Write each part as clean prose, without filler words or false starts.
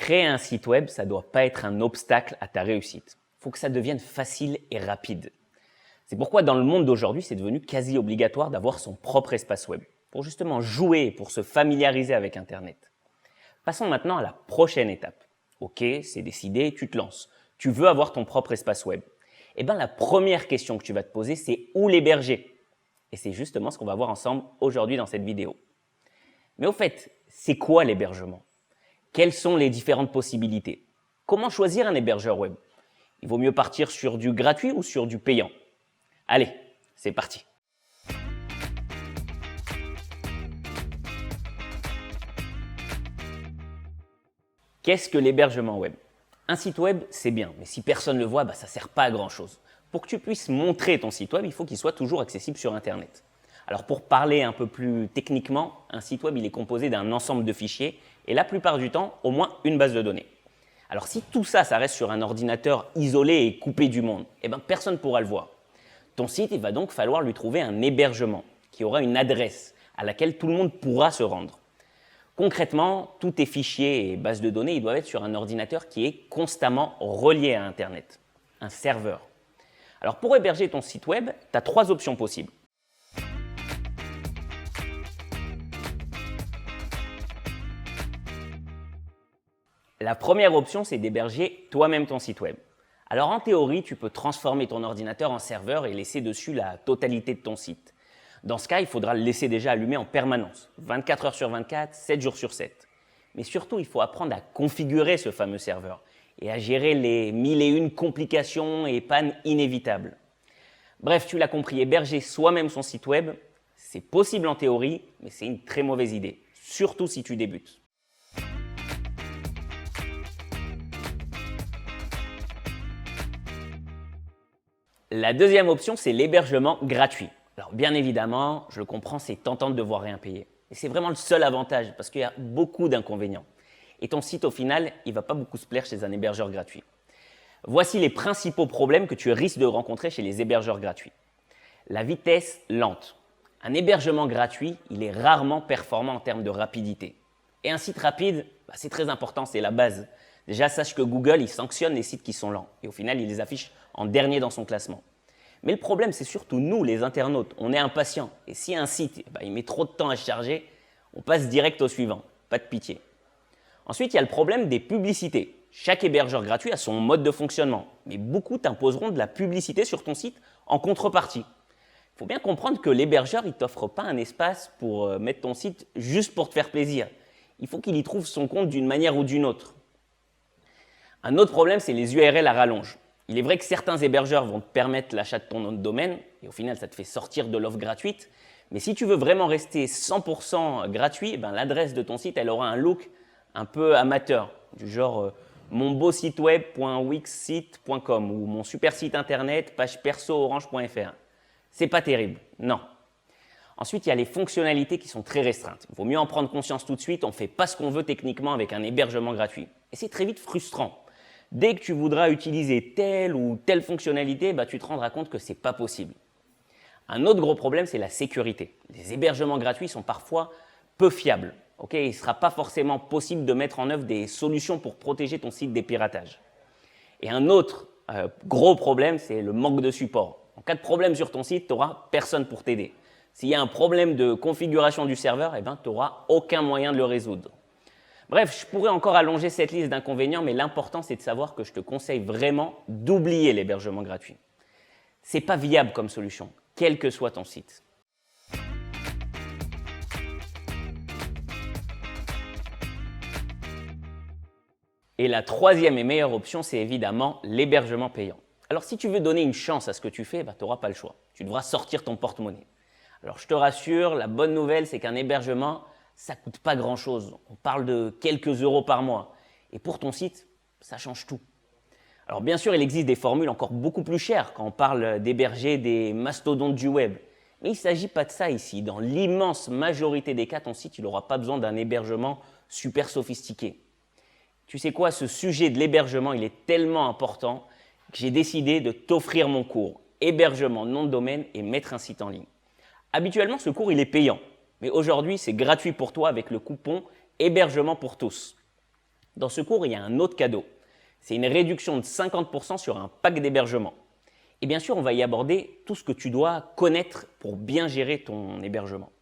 Créer un site web, ça ne doit pas être un obstacle à ta réussite. Il faut que ça devienne facile et rapide. C'est pourquoi dans le monde d'aujourd'hui, c'est devenu quasi obligatoire d'avoir son propre espace web, pour justement jouer, pour se familiariser avec Internet. Passons maintenant à la prochaine étape. Ok, c'est décidé, tu te lances. Tu veux avoir ton propre espace web. Eh bien, la première question que tu vas te poser, c'est où l'héberger? Et c'est justement ce qu'on va voir ensemble aujourd'hui dans cette vidéo. Mais au fait, c'est quoi l'hébergement? Quelles sont les différentes possibilités? Comment choisir un hébergeur web? Il vaut mieux partir sur du gratuit ou sur du payant? Allez, c'est parti! Qu'est-ce que l'hébergement web? Un site web, c'est bien, mais si personne ne le voit, ça ne sert pas à grand-chose. Pour que tu puisses montrer ton site web, il faut qu'il soit toujours accessible sur Internet. Alors pour parler un peu plus techniquement, un site web il est composé d'un ensemble de fichiers et la plupart du temps, au moins une base de données. Alors si tout ça, ça reste sur un ordinateur isolé et coupé du monde, personne ne pourra le voir. Ton site, il va donc falloir lui trouver un hébergement qui aura une adresse à laquelle tout le monde pourra se rendre. Concrètement, tous tes fichiers et bases de données ils doivent être sur un ordinateur qui est constamment relié à Internet, un serveur. Alors pour héberger ton site web, tu as 3 options possibles. La première option, c'est d'héberger toi-même ton site web. Alors en théorie, tu peux transformer ton ordinateur en serveur et laisser dessus la totalité de ton site. Dans ce cas, il faudra le laisser déjà allumé en permanence, 24 heures sur 24, 7 jours sur 7. Mais surtout, il faut apprendre à configurer ce fameux serveur et à gérer les 1001 complications et pannes inévitables. Bref, tu l'as compris, héberger soi-même son site web, c'est possible en théorie, mais c'est une très mauvaise idée, surtout si tu débutes. La deuxième option, c'est l'hébergement gratuit. Alors bien évidemment, je le comprends, c'est tentant de devoir rien payer. Et c'est vraiment le seul avantage parce qu'il y a beaucoup d'inconvénients. Et ton site au final, il ne va pas beaucoup se plaire chez un hébergeur gratuit. Voici les principaux problèmes que tu risques de rencontrer chez les hébergeurs gratuits. La vitesse lente. Un hébergement gratuit, il est rarement performant en termes de rapidité. Et un site rapide, c'est très important, c'est la base. Déjà, sache que Google, il sanctionne les sites qui sont lents. Et au final, il les affiche en dernier dans son classement. Mais le problème, c'est surtout nous, les internautes. On est impatients. Et si un site il met trop de temps à se charger, on passe direct au suivant. Pas de pitié. Ensuite, il y a le problème des publicités. Chaque hébergeur gratuit a son mode de fonctionnement. Mais beaucoup t'imposeront de la publicité sur ton site en contrepartie. Il faut bien comprendre que l'hébergeur ne t'offre pas un espace pour mettre ton site juste pour te faire plaisir. Il faut qu'il y trouve son compte d'une manière ou d'une autre. Un autre problème, c'est les URL à rallonge. Il est vrai que certains hébergeurs vont te permettre l'achat de ton nom de domaine et au final, ça te fait sortir de l'offre gratuite. Mais si tu veux vraiment rester 100% gratuit, l'adresse de ton site, elle aura un look un peu amateur, du genre monbeauxsiteweb.wixsite.com ou mon super site internet, page perso orange.fr. C'est pas terrible, non. Ensuite, il y a les fonctionnalités qui sont très restreintes. Il vaut mieux en prendre conscience tout de suite, on ne fait pas ce qu'on veut techniquement avec un hébergement gratuit. Et c'est très vite frustrant. Dès que tu voudras utiliser telle ou telle fonctionnalité, tu te rendras compte que ce n'est pas possible. Un autre gros problème, c'est la sécurité. Les hébergements gratuits sont parfois peu fiables. Il ne sera pas forcément possible de mettre en œuvre des solutions pour protéger ton site des piratages. Et un autre gros problème, c'est le manque de support. En cas de problème sur ton site, tu n'auras personne pour t'aider. S'il y a un problème de configuration du serveur, tu n'auras aucun moyen de le résoudre. Bref, je pourrais encore allonger cette liste d'inconvénients, mais l'important, c'est de savoir que je te conseille vraiment d'oublier l'hébergement gratuit. Ce n'est pas viable comme solution, quel que soit ton site. Et la troisième et meilleure option, c'est évidemment l'hébergement payant. Alors, si tu veux donner une chance à ce que tu fais, tu n'auras pas le choix. Tu devras sortir ton porte-monnaie. Alors, je te rassure, la bonne nouvelle, c'est qu'un hébergement, ça ne coûte pas grand-chose. On parle de quelques euros par mois. Et pour ton site, ça change tout. Alors bien sûr, il existe des formules encore beaucoup plus chères quand on parle d'héberger des mastodontes du web. Mais il ne s'agit pas de ça ici. Dans l'immense majorité des cas, ton site n'aura pas besoin d'un hébergement super sophistiqué. Tu sais quoi, ce sujet de l'hébergement, il est tellement important que j'ai décidé de t'offrir mon cours « Hébergement, nom de domaine et mettre un site en ligne ». Habituellement, ce cours, il est payant. Mais aujourd'hui, c'est gratuit pour toi avec le coupon « Hébergement pour tous ». Dans ce cours, il y a un autre cadeau. C'est une réduction de 50% sur un pack d'hébergement. Et bien sûr, on va y aborder tout ce que tu dois connaître pour bien gérer ton hébergement.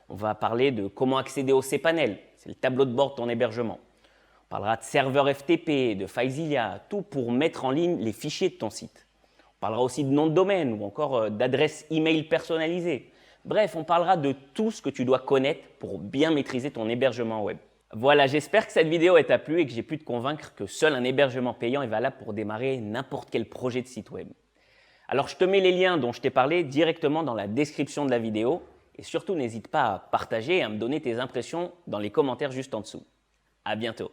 On va parler de comment accéder au cPanel, c'est le tableau de bord de ton hébergement. On parlera de serveur FTP, de FileZilla, tout pour mettre en ligne les fichiers de ton site. On parlera aussi de nom de domaine ou encore d'adresse email personnalisée. Bref, on parlera de tout ce que tu dois connaître pour bien maîtriser ton hébergement web. Voilà, j'espère que cette vidéo t'a plu et que j'ai pu te convaincre que seul un hébergement payant est valable pour démarrer n'importe quel projet de site web. Alors, je te mets les liens dont je t'ai parlé directement dans la description de la vidéo et surtout, n'hésite pas à partager et à me donner tes impressions dans les commentaires juste en dessous. À bientôt.